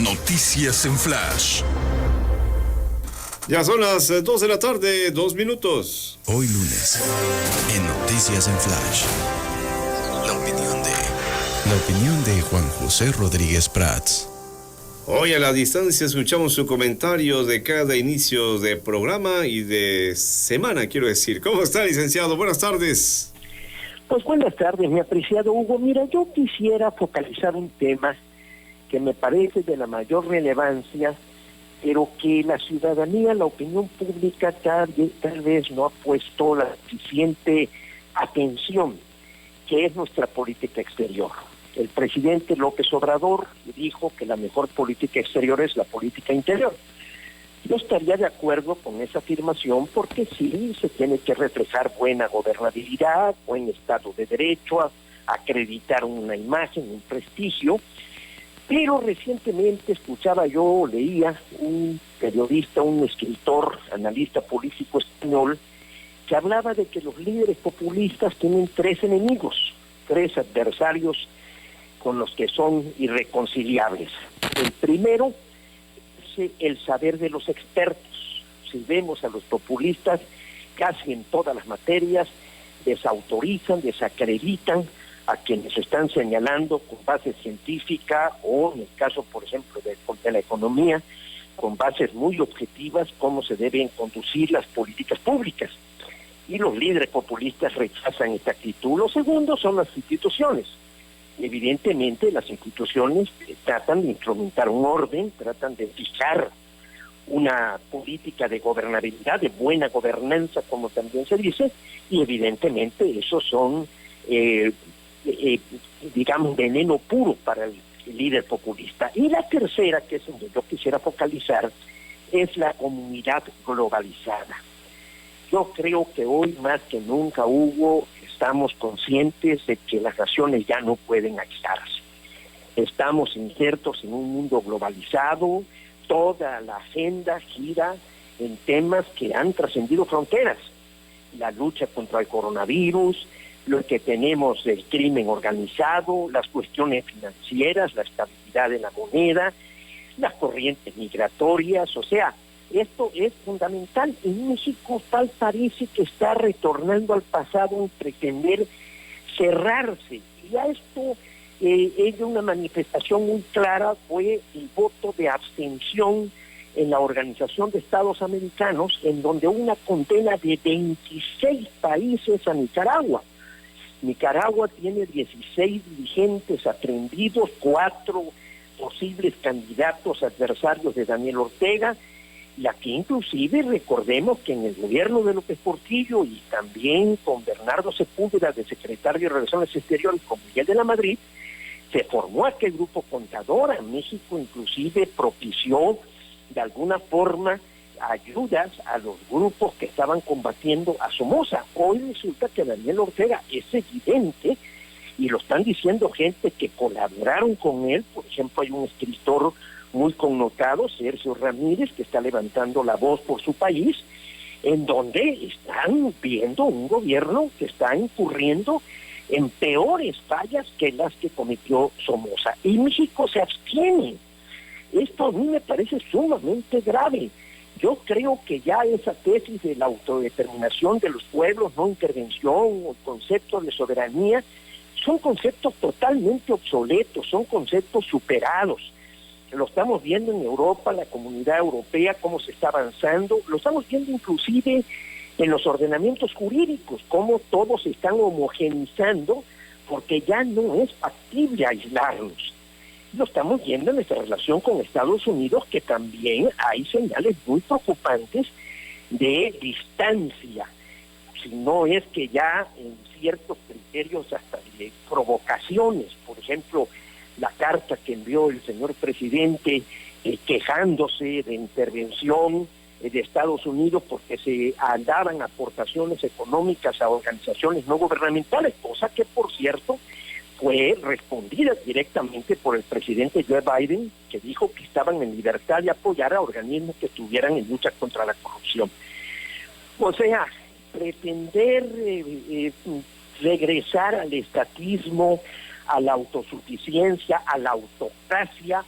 Noticias en Flash. Ya son las 2 de la tarde, 2 minutos. Hoy lunes, en Noticias en Flash. La opinión de Juan José Rodríguez Prats. Hoy a la distancia escuchamos su comentario de cada inicio de programa y de semana, quiero decir. ¿Cómo está, licenciado? Buenas tardes. Pues buenas tardes, mi apreciado Hugo. Mira, yo quisiera focalizar un tema que me parece de la mayor relevancia, pero que la ciudadanía, la opinión pública tal vez no ha puesto la suficiente atención, que es nuestra política exterior. El presidente López Obrador dijo que la mejor política exterior es la política interior. Yo estaría de acuerdo con esa afirmación porque sí, se tiene que reflejar buena gobernabilidad, buen Estado de Derecho, acreditar una imagen, un prestigio. Pero recientemente escuchaba yo, leía un periodista, un escritor, analista político español, que hablaba de que los líderes populistas tienen 3 enemigos, 3 adversarios con los que son irreconciliables. El primero es el saber de los expertos. Si vemos a los populistas, casi en todas las materias, desautorizan, desacreditan a quienes están señalando con base científica o, en el caso, por ejemplo, de la economía, con bases muy objetivas, cómo se deben conducir las políticas públicas. Y los líderes populistas rechazan esta actitud. Lo segundo son las instituciones. Evidentemente, las instituciones tratan de instrumentar un orden, tratan de fijar una política de gobernabilidad, de buena gobernanza, como también se dice, y evidentemente esos son digamos, veneno puro para el líder populista. Y la tercera, que es donde yo quisiera focalizar, es la comunidad globalizada. Yo creo que hoy más que nunca, Hugo, estamos conscientes de que las naciones ya no pueden aislarse. Estamos insertos en un mundo globalizado, toda la agenda gira en temas que han trascendido fronteras. La lucha contra el coronavirus, lo que tenemos del crimen organizado, las cuestiones financieras, la estabilidad de la moneda, las corrientes migratorias, o sea, esto es fundamental. En México tal parece que está retornando al pasado en pretender cerrarse, y a esto es una manifestación muy clara, fue el voto de abstención en la Organización de Estados Americanos, en donde una condena de 26 países a Nicaragua. Nicaragua tiene 16 dirigentes aprehendidos, 4 posibles candidatos adversarios de Daniel Ortega, y aquí inclusive recordemos que en el gobierno de López Portillo y también con Bernardo Sepúlveda de secretario de Relaciones Exteriores, con Miguel de la Madrid, se formó aquel grupo Contadora. México inclusive propició de alguna forma ayudas a los grupos que estaban combatiendo a Somoza. Hoy resulta que Daniel Ortega es evidente, y lo están diciendo gente que colaboraron con él. Por ejemplo, hay un escritor muy connotado, Sergio Ramírez, que está levantando la voz por su país, en donde están viendo un gobierno que está incurriendo en peores fallas que las que cometió Somoza. Y México se abstiene. Esto a mí me parece sumamente grave. Yo creo que ya esa tesis de la autodeterminación de los pueblos, no intervención, o conceptos de soberanía, son conceptos totalmente obsoletos, son conceptos superados. Lo estamos viendo en Europa, la Comunidad Europea, cómo se está avanzando, lo estamos viendo inclusive en los ordenamientos jurídicos, cómo todos se están homogenizando, porque ya no es factible aislarnos. Lo estamos viendo en nuestra relación con Estados Unidos, que también hay señales muy preocupantes de distancia, si no es que ya en ciertos criterios hasta de provocaciones. Por ejemplo, la carta que envió el señor presidente quejándose de intervención de Estados Unidos porque se daban aportaciones económicas a organizaciones no gubernamentales, cosa que, por cierto, fue respondida directamente por el presidente Joe Biden, que dijo que estaban en libertad de apoyar a organismos que estuvieran en lucha contra la corrupción. O sea, pretender regresar al estatismo, a la autosuficiencia, a la autocracia,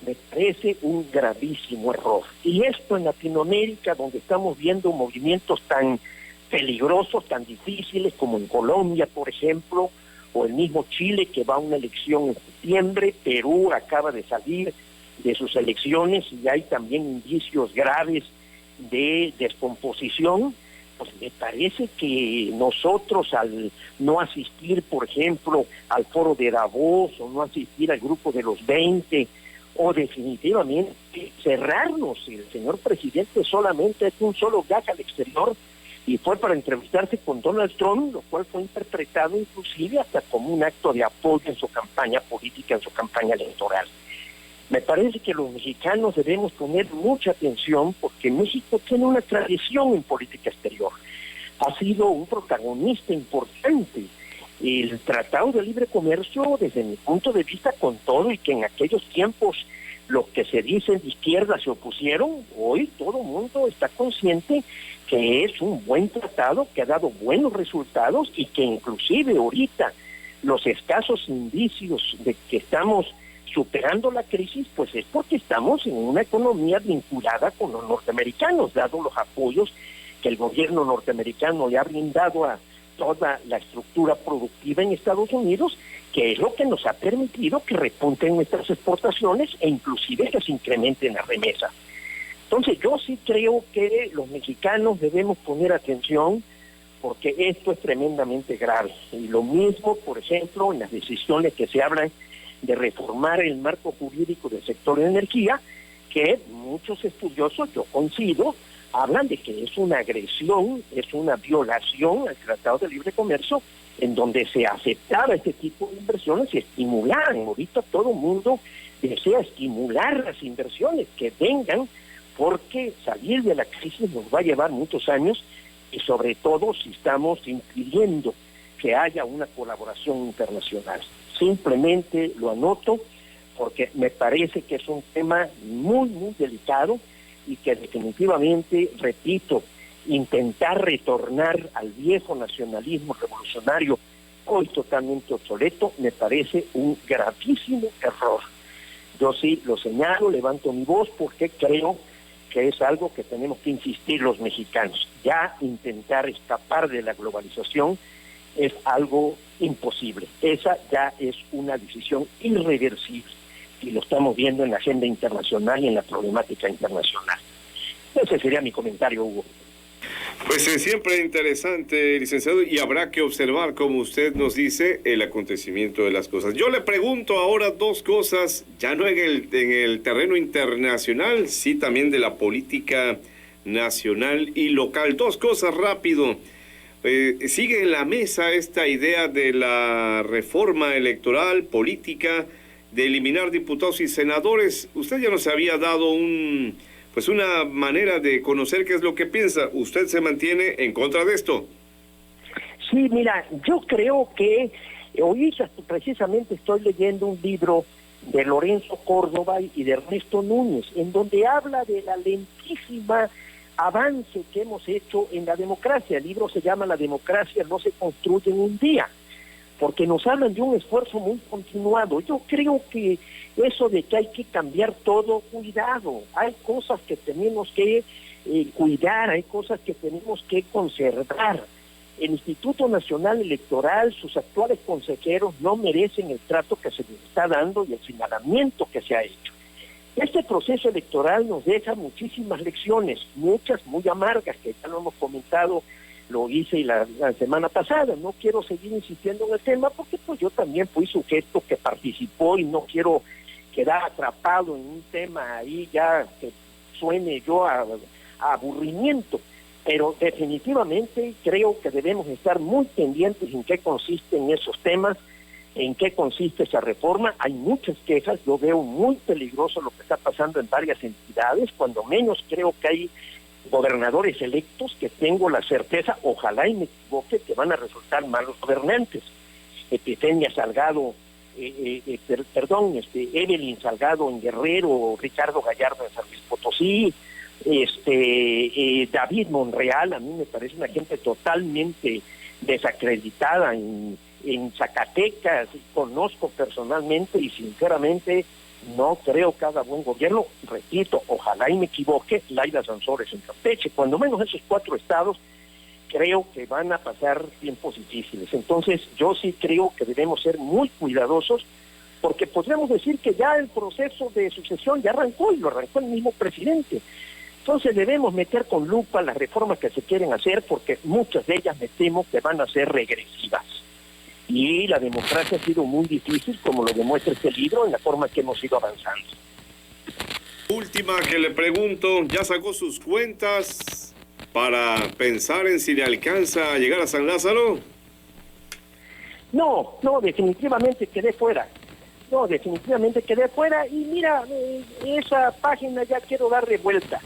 me parece un gravísimo error. Y esto en Latinoamérica, donde estamos viendo movimientos tan peligrosos, tan difíciles, como en Colombia, por ejemplo, o el mismo Chile, que va a una elección en septiembre. Perú acaba de salir de sus elecciones y hay también indicios graves de descomposición. Pues me parece que nosotros, al no asistir, por ejemplo, al foro de Davos, o no asistir al grupo de los 20, o definitivamente cerrarnos, el señor presidente solamente es un solo viaje al exterior y fue para entrevistarse con Donald Trump, lo cual fue interpretado inclusive hasta como un acto de apoyo en su campaña política, en su campaña electoral. Me parece que los mexicanos debemos poner mucha atención porque México tiene una tradición en política exterior. Ha sido un protagonista importante. El Tratado de Libre Comercio, desde mi punto de vista, con todo y que en aquellos tiempos los que se dicen de izquierda se opusieron, hoy todo el mundo está consciente que es un buen tratado, que ha dado buenos resultados y que inclusive ahorita los escasos indicios de que estamos superando la crisis, pues es porque estamos en una economía vinculada con los norteamericanos, dado los apoyos que el gobierno norteamericano le ha brindado a toda la estructura productiva en Estados Unidos, que es lo que nos ha permitido que repunten nuestras exportaciones e inclusive que se incrementen las remesas. Entonces yo sí creo que los mexicanos debemos poner atención porque esto es tremendamente grave. Y lo mismo, por ejemplo, en las decisiones que se hablan de reformar el marco jurídico del sector de energía, que muchos estudiosos, yo coincido, hablan de que es una agresión, es una violación al Tratado de Libre Comercio, en donde se aceptaba este tipo de inversiones y estimulaban. Ahorita todo el mundo desea estimular las inversiones que vengan, porque salir de la crisis nos va a llevar muchos años, y sobre todo si estamos impidiendo que haya una colaboración internacional. Simplemente lo anoto porque me parece que es un tema muy, muy delicado y que definitivamente, repito, intentar retornar al viejo nacionalismo revolucionario, hoy totalmente obsoleto, me parece un gravísimo error. Yo sí lo señalo, levanto mi voz porque creo que es algo que tenemos que insistir los mexicanos. Ya intentar escapar de la globalización es algo imposible. Esa ya es una decisión irreversible y lo estamos viendo en la agenda internacional y en la problemática internacional. Ese sería mi comentario, Hugo. Pues es siempre interesante, licenciado, y habrá que observar, como usted nos dice, el acontecimiento de las cosas. Yo le pregunto ahora dos cosas, ya no en el terreno internacional, sí también de la política nacional y local. Dos cosas rápido. Sigue en la mesa esta idea de la reforma electoral, política, de eliminar diputados y senadores. Usted ya nos había dado una manera de conocer qué es lo que piensa. ¿Usted se mantiene en contra de esto? Sí, mira, yo creo que hoy precisamente estoy leyendo un libro de Lorenzo Córdoba y de Ernesto Núñez, en donde habla de la lentísima avance que hemos hecho en la democracia. El libro se llama La democracia no se construye en un día, porque nos hablan de un esfuerzo muy continuado. Yo creo que eso de que hay que cambiar todo, cuidado, hay cosas que tenemos que cuidar, hay cosas que tenemos que conservar. El Instituto Nacional Electoral, sus actuales consejeros no merecen el trato que se les está dando y el señalamiento que se ha hecho. Este proceso electoral nos deja muchísimas lecciones, muchas muy amargas, que ya lo hemos comentado, lo hice la semana pasada. No quiero seguir insistiendo en el tema porque pues yo también fui sujeto que participó y no quiero quedar atrapado en un tema ahí ya que suene yo a aburrimiento. Pero definitivamente creo que debemos estar muy pendientes en qué consisten esos temas, en qué consiste esa reforma. Hay muchas quejas, yo veo muy peligroso lo que está pasando en varias entidades, cuando menos creo que hay gobernadores electos que tengo la certeza, ojalá y me equivoque, que van a resultar malos gobernantes. Epifenia Salgado, Evelyn Salgado en Guerrero, Ricardo Gallardo en San Luis Potosí, David Monreal, a mí me parece una gente totalmente desacreditada en Zacatecas. Conozco personalmente y sinceramente No creo que haga buen gobierno, repito, ojalá y me equivoque, Laida Sansores en Campeche, cuando menos esos 4 estados creo que van a pasar tiempos difíciles. Entonces yo sí creo que debemos ser muy cuidadosos, porque podríamos decir que ya el proceso de sucesión ya arrancó, y lo arrancó el mismo presidente. Entonces debemos meter con lupa las reformas que se quieren hacer, porque muchas de ellas me temo que van a ser regresivas. Y la democracia ha sido muy difícil, como lo demuestra este libro, en la forma que hemos ido avanzando. Última que le pregunto, ¿ya sacó sus cuentas para pensar en si le alcanza a llegar a San Lázaro? No, definitivamente quedé fuera. Y mira, esa página ya quiero darle vuelta,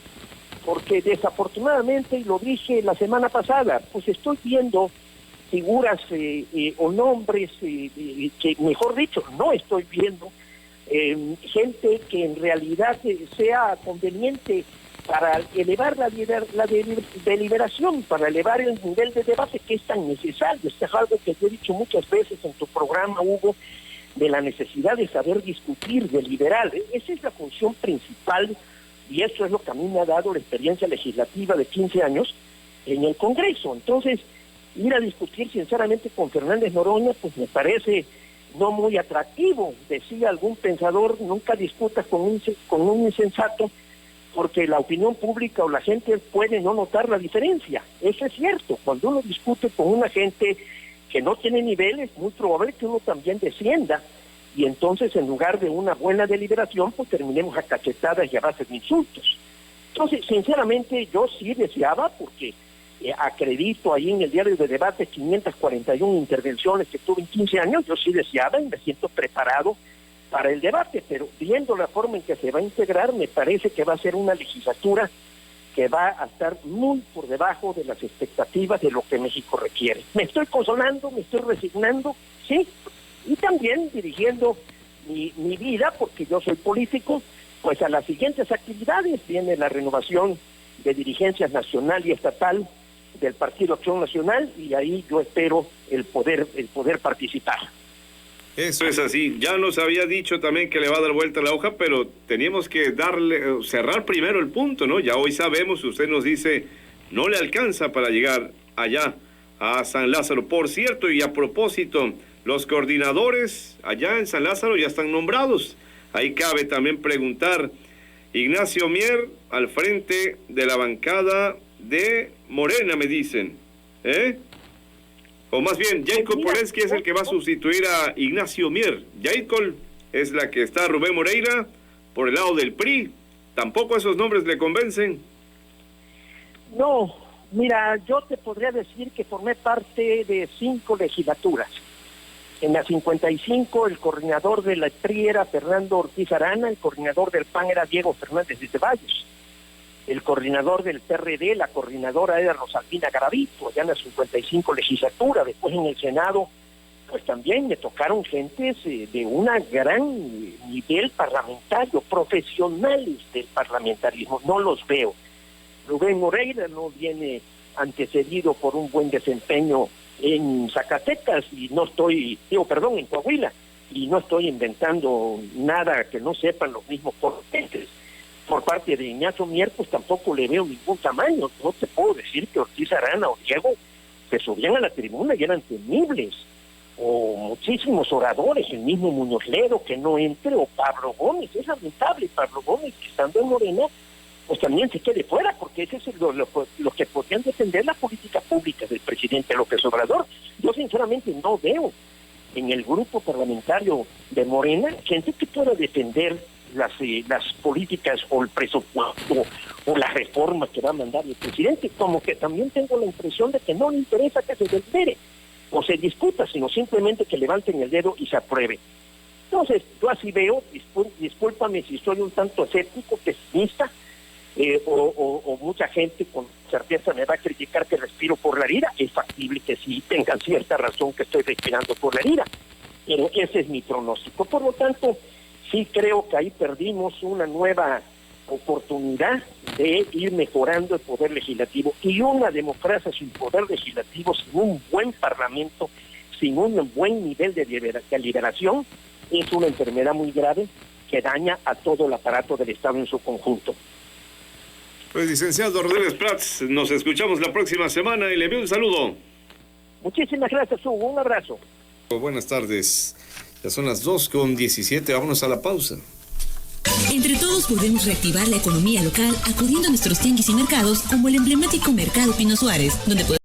porque desafortunadamente, y lo dije la semana pasada, pues estoy viendo figuras o nombres que, mejor dicho, no estoy viendo gente que en realidad sea conveniente para elevar la deliberación, para elevar el nivel de debate que es tan necesario. Esto es algo que yo he dicho muchas veces en tu programa, Hugo, de la necesidad de saber discutir, deliberar. Esa es la función principal, y eso es lo que a mí me ha dado la experiencia legislativa de 15 años en el Congreso. Entonces, ir a discutir sinceramente con Fernández Noroña, pues me parece no muy atractivo. Decía algún pensador, nunca discutas con un insensato, porque la opinión pública o la gente puede no notar la diferencia. Eso es cierto. Cuando uno discute con una gente que no tiene niveles, muy probable que uno también descienda, y entonces en lugar de una buena deliberación, pues terminemos a cachetadas y a base de insultos. Entonces, sinceramente, yo sí deseaba, porque acredito ahí en el diario de debate 541 intervenciones que tuve en 15 años, yo sí deseaba y me siento preparado para el debate, pero viendo la forma en que se va a integrar, me parece que va a ser una legislatura que va a estar muy por debajo de las expectativas de lo que México requiere. Me estoy consolando, me estoy resignando, sí, y también dirigiendo mi vida, porque yo soy político, pues a las siguientes actividades. Viene la renovación de dirigencias nacional y estatal del Partido Acción Nacional, y ahí yo espero el poder participar. Eso es así. Ya nos había dicho también que le va a dar vuelta la hoja, pero teníamos que cerrar primero el punto, ¿no? Ya hoy sabemos, usted nos dice, no le alcanza para llegar allá a San Lázaro. Por cierto, y a propósito, los coordinadores allá en San Lázaro ya están nombrados. Ahí cabe también preguntar, Ignacio Mier al frente de la bancada de Morena, me dicen, o más bien, Jacob Polensky es el que va a sustituir a Ignacio Mier. Jacob es la que está Rubén Moreira por el lado del PRI. ¿Tampoco esos nombres le convencen? No, mira, yo te podría decir que formé parte de 5 legislaturas. En la 55 el coordinador de la PRI era Fernando Ortiz Arana, el coordinador del PAN era Diego Fernández de Ceballos. El coordinador del PRD, la coordinadora era Rosalvina Garavito, allá en la 55 legislatura. Después en el Senado, pues también me tocaron gentes de una gran nivel parlamentario, profesionales del parlamentarismo, no los veo. Rubén Moreira no viene antecedido por un buen desempeño en Zacatecas, y en Coahuila, y no estoy inventando nada que no sepan los mismos corrientes. Por parte de Ignacio Mier, pues tampoco le veo ningún tamaño. No te puedo decir que Ortiz Arana o Diego se subían a la tribuna y eran temibles, o muchísimos oradores, el mismo Muñoz Ledo que no entre, o Pablo Gómez. Es lamentable Pablo Gómez, que estando en Morena, pues también se quede fuera, porque ese es lo que podrían defender la política pública del presidente López Obrador. Yo sinceramente no veo en el grupo parlamentario de Morena gente que pueda defender las políticas o el presupuesto o las reformas que va a mandar el presidente. Como que también tengo la impresión de que no le interesa que se delibere o se discuta, sino simplemente que levanten el dedo y se apruebe. Entonces, yo así veo, discúlpame si soy un tanto escéptico, pesimista, o mucha gente con certeza me va a criticar que respiro por la herida. Es factible que sí tengan cierta razón que estoy respirando por la herida, pero ese es mi pronóstico. Por lo tanto, sí creo que ahí perdimos una nueva oportunidad de ir mejorando el poder legislativo, y una democracia sin poder legislativo, sin un buen parlamento, sin un buen nivel de liberación, es una enfermedad muy grave que daña a todo el aparato del Estado en su conjunto. Pues licenciado Rodríguez Prats, nos escuchamos la próxima semana y le envío un saludo. Muchísimas gracias, Hugo. Un abrazo. Buenas tardes. Ya son las 2:17. Vámonos a la pausa. Entre todos podemos reactivar la economía local acudiendo a nuestros tianguis y mercados como el emblemático Mercado Pino Suárez, donde podemos